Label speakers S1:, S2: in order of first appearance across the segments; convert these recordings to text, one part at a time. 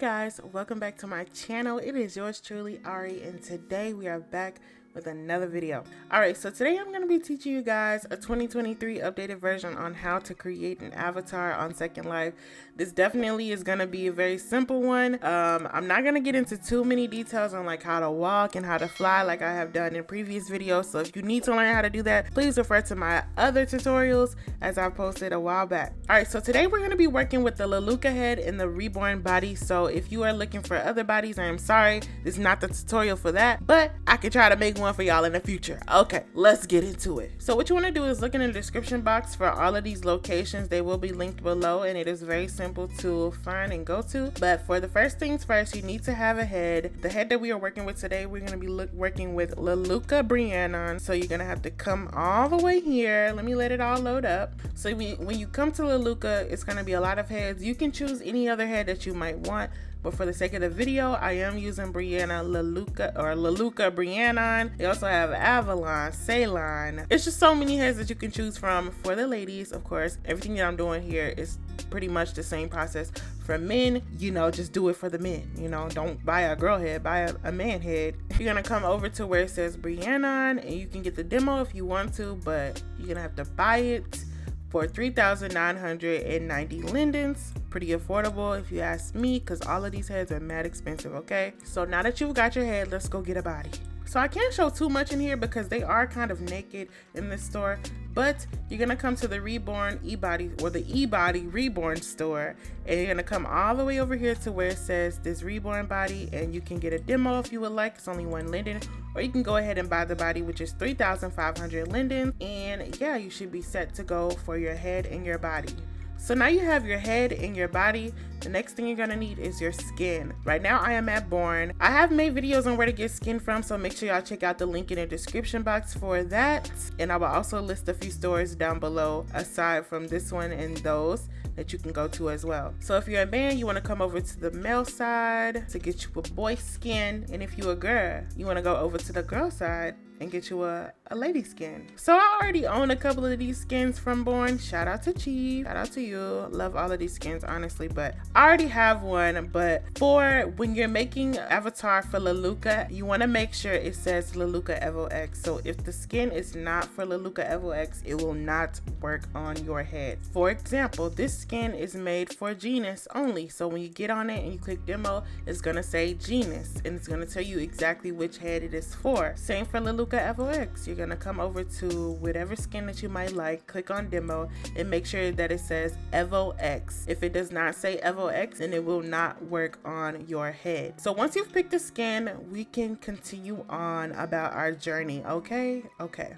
S1: guys, welcome back to my channel. It is yours truly, Ari, and today we are back with another video. Alright, so today I'm going to be teaching you guys a 2023 updated version on how to create an avatar on Second Life. This definitely is going to be a very simple one. I'm not going to get into too many details on like how to walk and how to fly like I have done in previous videos. So if you need to learn how to do that, please refer to my other tutorials as I posted a while back. Alright, so today we're going to be working with the Lelutka head and the Reborn body. So if you are looking for other bodies, I am sorry, this is not the tutorial for that, but I can try to make one for y'all in the future. Okay, let's get into it. So what you want to do is look in the description box for all of these locations. They will be linked below, and it is very simple to find and go to. But for the first things first, you need to have a head. The head that we are working with today, we're going to be working with Lelutka Briannon. So you're going to have to come all the way here. Let me let it all load up. So when you come to Lelutka, it's going to be a lot of heads. You can choose any other head that you might want, but for the sake of the video, I am using Lelutka Briannon. They also have Avalon, Ceylon. It's just so many heads that you can choose from. For the ladies, of course, everything that I'm doing here is pretty much the same process. For men, you know, just do it for the men. You know, don't buy a girl head, buy a man head. You're gonna come over to where it says Briannon, and you can get the demo if you want to, but you're gonna have to buy it for 3,990 lindens. Pretty affordable if you ask me, because all of these heads are mad expensive. Okay, so now that you've got your head, let's go get a body. So I can't show too much in here because they are kind of naked in this store, but you're gonna come to the Reborn e-body or the e-body Reborn store, and you're gonna come all the way over here to where it says this Reborn body, and you can get a demo if you would like. It's only one linden, or you can go ahead and buy the body, which is 3,500 lindens, and yeah, you should be set to go for your head and your body. So now you have your head and your body. The next thing you're gonna need is your skin. Right now I am at Borne. I have made videos on where to get skin from, so make sure y'all check out the link in the description box for that. And I will also list a few stores down below aside from this one and those that you can go to as well. So if you're a man, you wanna come over to the male side to get you a boy skin. And if you're a girl, you wanna go over to the girl side and get you a lady skin. So I already own a couple of these skins from Borne. Shout out to Chief, shout out to you. Love all of these skins, honestly, but I already have one. But for when you're making avatar for Lelutka, you want to make sure it says Lelutka Evo X. So if the skin is not for Lelutka Evo X, it will not work on your head. For example, this skin is made for genus only. So when you get on it and you click demo, it's gonna say genus, and it's gonna tell you exactly which head it is for. Same for Lelutka Evo X. You're gonna come over to whatever skin that you might like, click on demo, and make sure that it says Evo X. If it does not say Evo X, then it will not work on your head. So once you've picked the skin, we can continue on about our journey. Okay.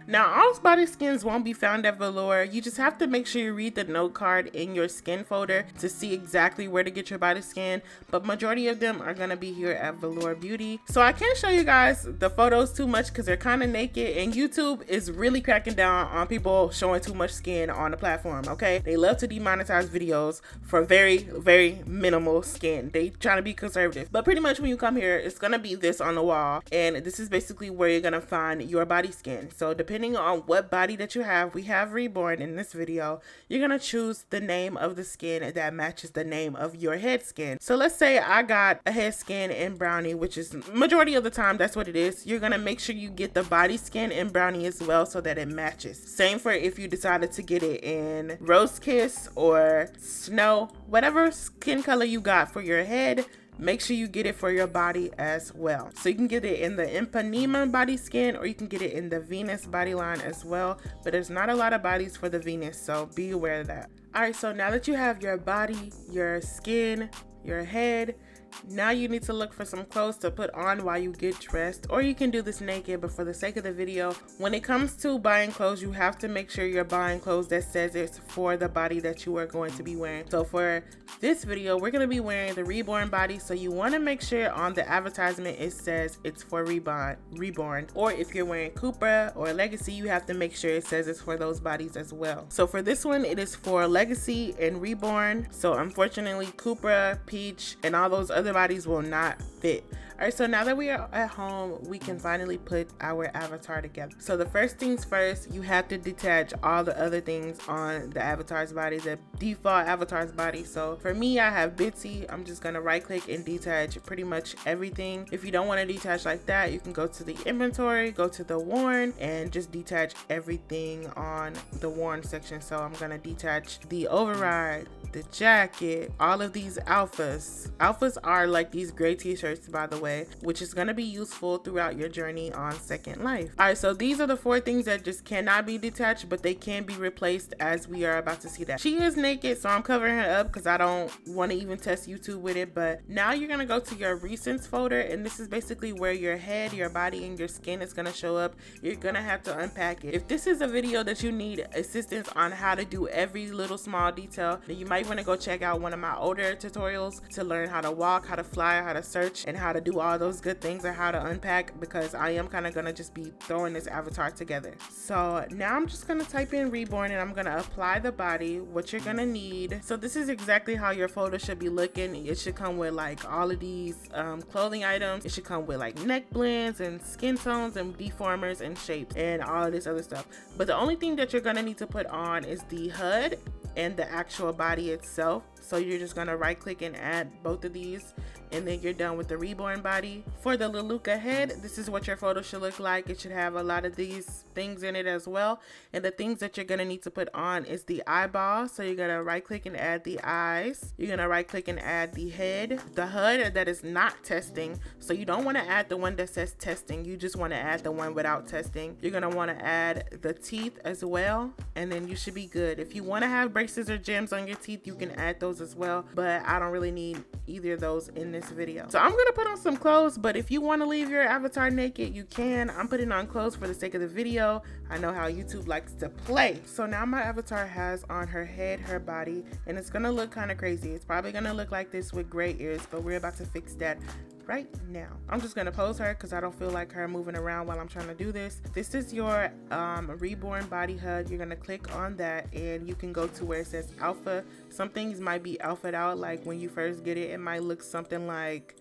S1: Now all body skins won't be found at Velour. You just have to make sure you read the note card in your skin folder to see exactly where to get your body skin, but majority of them are gonna be here at Velour Beauty. So I can't show you guys the photos too much because they're kind of naked, and YouTube is really cracking down on people showing too much skin on the platform. Okay, they love to demonetize videos for very minimal skin. They trying to be conservative, but pretty much when you come here, it's gonna be this on the wall, and this is basically where you're gonna find your body skin. So depending on what body that you have, we have Reborn in this video, you're gonna choose the name of the skin that matches the name of your head skin. So let's say I got a head skin in Brownie, which is majority of the time that's what it is. You're gonna make sure you get the body skin in Brownie as well so that it matches. Same for if you decided to get it in Rose Kiss or Snow, whatever skin color you got for your head, make sure you get it for your body as well. So you can get it in the Ipanema body skin, or you can get it in the Venus body line as well, but there's not a lot of bodies for the Venus, so be aware of that. All right, so now that you have your body, your skin, your head, now you need to look for some clothes to put on while you get dressed, or you can do this naked, but for the sake of the video, when it comes to buying clothes, you have to make sure you're buying clothes that says it's for the body that you are going to be wearing. So for this video, we're going to be wearing the Reborn body, so you want to make sure on the advertisement it says it's for Reborn, or if you're wearing Kupra or Legacy, you have to make sure it says it's for those bodies as well. So for this one, it is for Legacy and Reborn. So unfortunately, Kupra, Peach, and all those other bodies will not fit. All right, so now that we are at home, we can finally put our avatar together. So the first things first, you have to detach all the other things on the avatar's body, the default avatar's body. So for me, I have Bitsy. I'm just gonna right click and detach pretty much everything. If you don't want to detach like that, you can go to the inventory, go to the worn, and just detach everything on the worn section. So I'm gonna detach the override, the jacket, all of these alphas. Alphas are like these gray t-shirts, by the way, which is going to be useful throughout your journey on Second Life. All right, so these are the 4 things that just cannot be detached, but they can be replaced, as we are about to see that. She is naked, so I'm covering her up because I don't want to even test YouTube with it. But now you're going to go to your recents folder, and this is basically where your head, your body, and your skin is going to show up. You're going to have to unpack it. If this is a video that you need assistance on how to do every little small detail, then you might want to go check out one of my older tutorials to learn how to walk, how to fly, how to search, and how to do all those good things, and how to unpack, because I am kind of gonna just be throwing this avatar together. So now I'm just gonna type in Reborn, and I'm gonna apply the body, what you're gonna need. So this is exactly how your photo should be looking. It should come with like all of these clothing items. It should come with like neck blends and skin tones and deformers and shapes and all of this other stuff. But the only thing that you're gonna need to put on is the HUD and the actual body itself. So you're just gonna right click and add both of these, and then you're done with the Reborn body. For the Lelutka head, this is what your photo should look like. It should have a lot of these things in it as well. And the things that you're gonna need to put on is the eyeball. So you're gonna right click and add the eyes. You're gonna right click and add the head, the HUD that is not testing. So you don't wanna add the one that says testing. You just wanna add the one without testing. You're gonna wanna add the teeth as well, and then you should be good. If you wanna have braces or gems on your teeth, you can add those as well, but I don't really need either of those in this video. So I'm gonna put on some clothes, but if you want to leave your avatar naked, you can. I'm putting on clothes for the sake of the video. I know how YouTube likes to play. So now my avatar has on her head, her body, and it's gonna look kind of crazy. It's probably gonna look like this with gray ears, but we're about to fix that right now. I'm just gonna pose her because I don't feel like her moving around while I'm trying to do this. This is your Reborn body HUD. You're gonna click on that, and you can go to where it says alpha. Some things might be alpha'd out, like when you first get it, it might look something like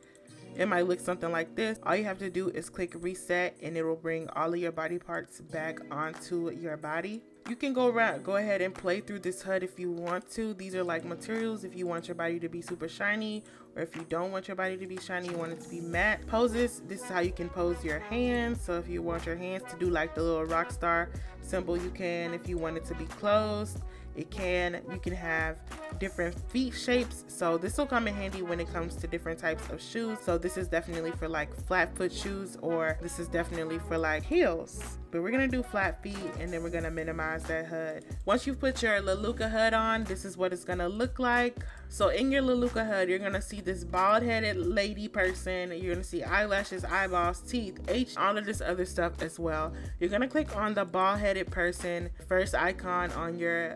S1: this. All you have to do is click reset, and it will bring all of your body parts back onto your body. You can go ahead and play through this HUD if you want to. These are like materials if you want your body to be super shiny, or if you don't want your body to be shiny, you want it to be matte. Poses, this is how you can pose your hands. So if you want your hands to do like the little rock star symbol, you can. If you want it to be closed, you can have different feet shapes. So this will come in handy when it comes to different types of shoes. So this is definitely for like flat foot shoes, or this is definitely for like heels. But we're gonna do flat feet, and then we're gonna minimize that HUD. Once you've put your Lelutka HUD on, this is what it's gonna look like. So in your Lelutka HUD, you're gonna see this bald-headed lady person. You're gonna see eyelashes, eyeballs, teeth, all of this other stuff as well. You're gonna click on the bald-headed person, first icon on your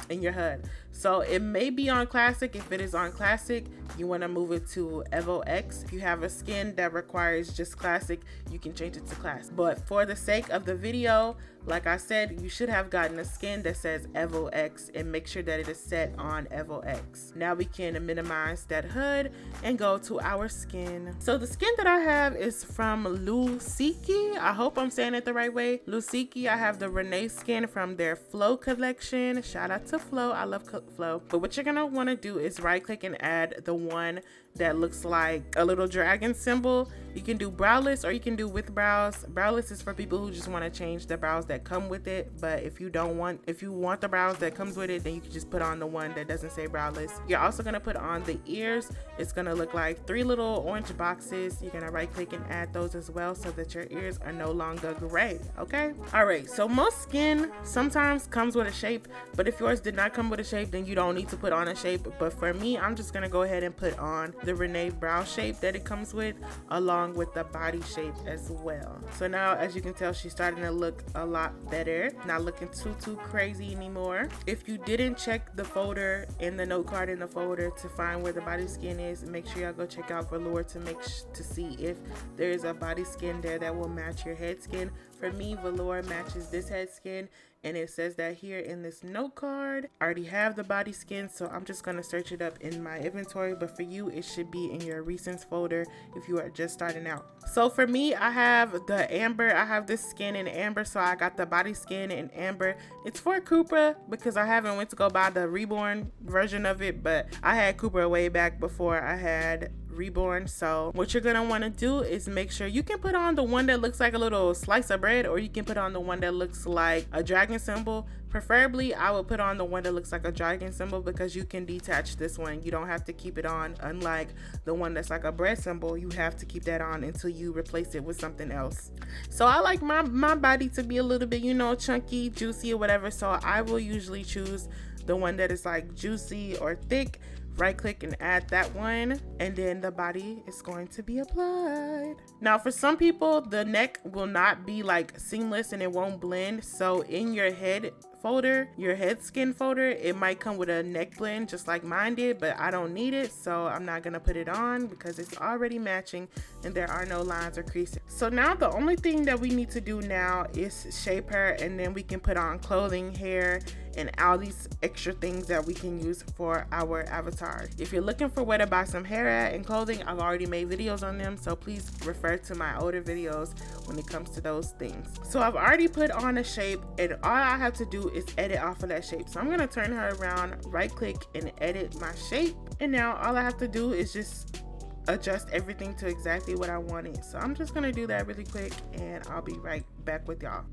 S1: in your HUD. So it may be on classic. If it is on classic, you want to move it to Evo X. If you have a skin that requires just classic, you can change it to class. But for the sake of the video, like I said, you should have gotten a skin that says Evo X, and make sure that it is set on Evo X. Now we can minimize that HUD and go to our skin. So the skin that I have is from Lelutka. I hope I'm saying it the right way. Lelutka. I have the Renee skin from their Flow collection. Shout out to Flow. I love Flow. But what you're gonna want to do is right click and add the one that looks like a little dragon symbol. You can do browless, or you can do with brows. Browless is for people who just want to change the brows that come with it. But if you want the brows that comes with it, then you can just put on the one that doesn't say browless. You're also gonna put on the ears. It's gonna look like 3 little orange boxes. You're gonna right click and add those as well, so that your ears are no longer gray. Okay. All right. So most skin sometimes comes with a shape, but if yours did not come with a shape, then you don't need to put on a shape. But for me, I'm just gonna go ahead and put on the Renee brow shape that it comes with, along with the body shape as well. So now, as you can tell, she's starting to look a lot better, not looking too crazy anymore. If you didn't check the folder and the note card in the folder to find where the body skin is, make sure y'all go check out Velour to see if there is a body skin there that will match your head skin. For me, velour matches this head skin, and it says that here in this note card. I already have the body skin, so I'm just gonna search it up in my inventory, but for you it should be in your recents folder if you are just starting out. So for me, I have the amber. I have this skin in amber, so I got the body skin in amber. It's for Kupra because I haven't went to go buy the Reborn version of it, but I had Kupra way back before I had Reborn. So what you're gonna want to do is make sure you can put on the one that looks like a little slice of bread, or you can put on the one that looks like a dragon symbol. Preferably I would put on the one that looks like a dragon symbol because you can detach this one. You don't have to keep it on, unlike the one that's like a bread symbol. You have to keep that on until you replace it with something else. So I like my body to be a little bit, you know, chunky, juicy or whatever, so I will usually choose the one that is like juicy or thick. Right click and add that one, and then the body is going to be applied. Now for some people, the neck will not be like seamless and it won't blend, so in your head folder, your head skin folder, it might come with a neck blend just like mine did, but I don't need it, so I'm not gonna put it on because it's already matching and there are no lines or creases. So now the only thing that we need to do now is shape her, and then we can put on clothing, hair, and all these extra things that we can use for our avatar. If you're looking for where to buy some hair at and clothing, I've already made videos on them, so please refer to my older videos when it comes to those things. So I've already put on a shape, and all I have to do is edit off of that shape. So I'm gonna turn her around, right click and edit my shape, and now all I have to do is just adjust everything to exactly what I wanted. So I'm just gonna do that really quick, and I'll be right back with y'all.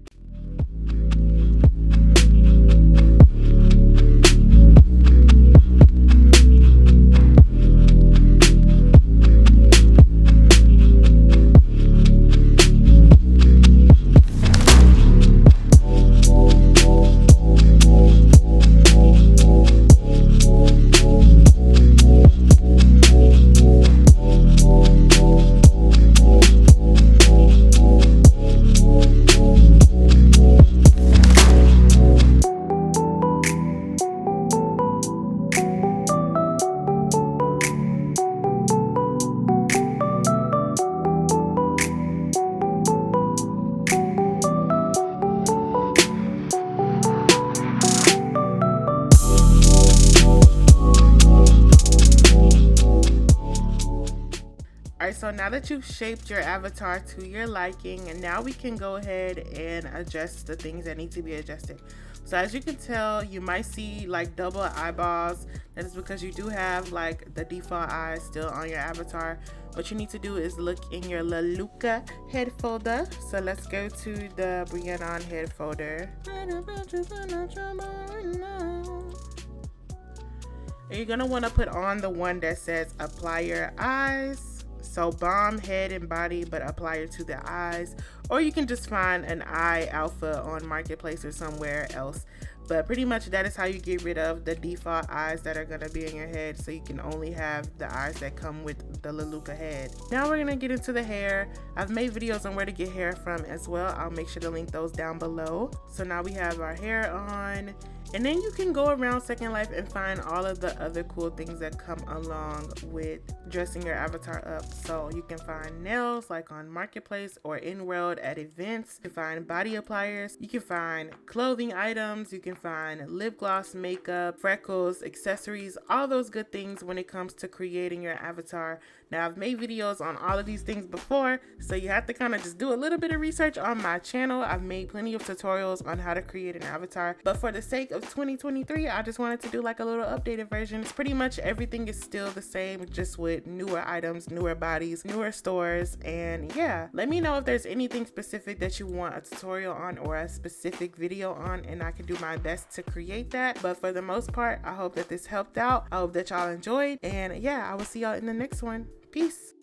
S1: So now that you've shaped your avatar to your liking, and now we can go ahead and adjust the things that need to be adjusted. So as you can tell, you might see like double eyeballs. That is because you do have like the default eyes still on your avatar. What you need to do is look in your Lelutka head folder. So let's go to the Brianna head folder. And you're gonna want to put on the one that says apply your eyes. So bomb head and body, but apply it to the eyes, or you can just find an eye alpha on Marketplace or somewhere else. But pretty much that is how you get rid of the default eyes that are going to be in your head, so you can only have the eyes that come with the Lelutka head. Now we're going to get into the hair. I've made videos on where to get hair from as well. I'll make sure to link those down below. So now we have our hair on, and then you can go around Second Life and find all of the other cool things that come along with dressing your avatar up. So you can find nails like on Marketplace or in world at events. You can find body appliers. You can find clothing items. You can find lip gloss, makeup, freckles, accessories, all those good things when it comes to creating your avatar. Now I've made videos on all of these things before, so you have to kind of just do a little bit of research on my channel. I've made plenty of tutorials on how to create an avatar, but for the sake of 2023, I just wanted to do like a little updated version. It's pretty much everything is still the same, just with newer items, newer bodies, newer stores. And yeah, let me know if there's anything specific that you want a tutorial on or a specific video on, and I can do my best to create that. But for the most part, I hope that this helped out. I hope that y'all enjoyed, and yeah, I will see y'all in the next one. Peace.